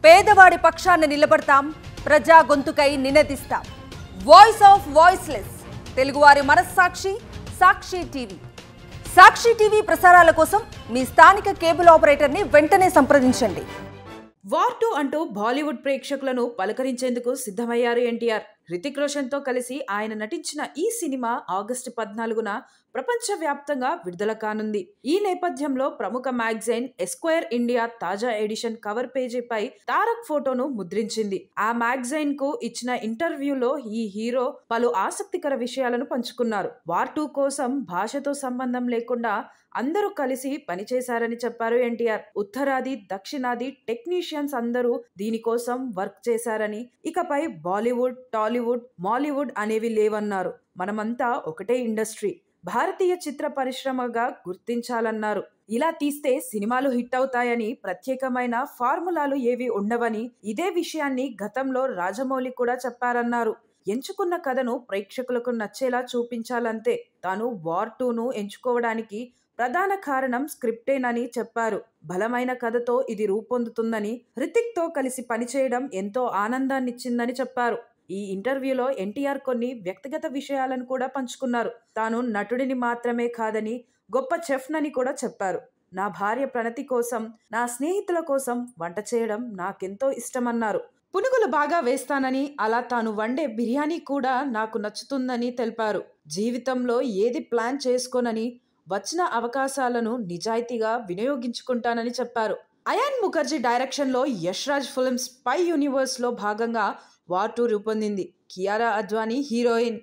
పేదవాడి పక్షాన నిలబడతాం, ప్రజా గొంతుకై నినదిస్తాం. వాయిస్ ఆఫ్ వాయిస్లెస్, తెలుగువారి మనస్సాక్షి, సాక్షి టీవీ. సాక్షి టీవీ ప్రసారాల కోసం మీ స్థానిక కేబుల్ ఆపరేటర్ని వెంటనే సంప్రదించండి. వార్ 2 అంటూ బాలీవుడ్ ప్రేక్షకులను పలకరించేందుకు సిద్ధమయ్యారు ఎన్టీఆర్. హృతిక్ రోషన్ తో కలిసి ఆయన నటించిన ఈ సినిమా ఆగస్టు 14న ప్రపంచవ్యాప్తంగా విడుదల కానుంది. ఈ నేపథ్యంలో ప్రముఖ మ్యాగజైన్ ఎస్క్వైర్ ఇండియా తాజా ఎడిషన్ కవర్ పేజీపై తారక్ ఫోటోను ముద్రించింది. ఆ మ్యాగజైన్ కు ఇచ్చిన ఇంటర్వ్యూలో ఈ హీరో పలు ఆసక్తికర విషయాలను పంచుకున్నారు. వార్ 2 కోసం భాషతో సంబంధం లేకుండా అందరూ కలిసి పనిచేశారని చెప్పారు ఎన్టీఆర్. ఉత్తరాది, దక్షిణాది టెక్నీషియన్స్ అందరూ దీనికోసం వర్క్ చేశారని, ఇకపై బాలీవుడ్, టాలీవుడ్, మాలీవుడ్ అనేవి లేవన్నారు. మనమంతా ఒకటే ఇండస్ట్రీ, భారతీయ చిత్ర పరిశ్రమగా గుర్తించాలన్నారు. ఇలా తీస్తే సినిమాలు హిట్ అవుతాయని ప్రత్యేకమైన ఫార్ములాలు ఏవి ఉండవని, ఇదే విషయాన్ని గతంలో రాజమౌళి కూడా చెప్పారన్నారు. ఎంచుకున్న కథను ప్రేక్షకులకు నచ్చేలా చూపించాలంతే. తాను వార్ 2ను ఎంచుకోవడానికి ప్రధాన కారణం స్క్రిప్టేనని చెప్పారు. బలమైన కథతో ఇది రూపొందుతుందని, హృతిక్ తో కలిసి పనిచేయడం ఎంతో ఆనందాన్నిచ్చిందని చెప్పారు. ఈ ఇంటర్వ్యూలో ఎన్టీఆర్ కొన్ని వ్యక్తిగత విషయాలను కూడా పంచుకున్నారు. తాను నటుడిని మాత్రమే కాదని, గొప్ప చెఫ్నని కూడా చెప్పారు. నా భార్య ప్రణతి కోసం, నా స్నేహితుల కోసం వంట చేయడం నాకెంతో ఇష్టమన్నారు. పునుగులు బాగా వేస్తానని, అలా తాను వండే బిర్యానీ కూడా నాకు నచ్చుతుందని తెలిపారు. జీవితంలో ఏది ప్లాన్ చేసుకోనని, వచ్చిన అవకాశాలను నిజాయితీగా వినియోగించుకుంటానని చెప్పారు. అయాన్ ముఖర్జీ డైరెక్షన్ లో Yash Raj films spy universe లో భాగంగా వార్ 2 రూపొందింది. కియారా అద్వానీ హీరోయిన్.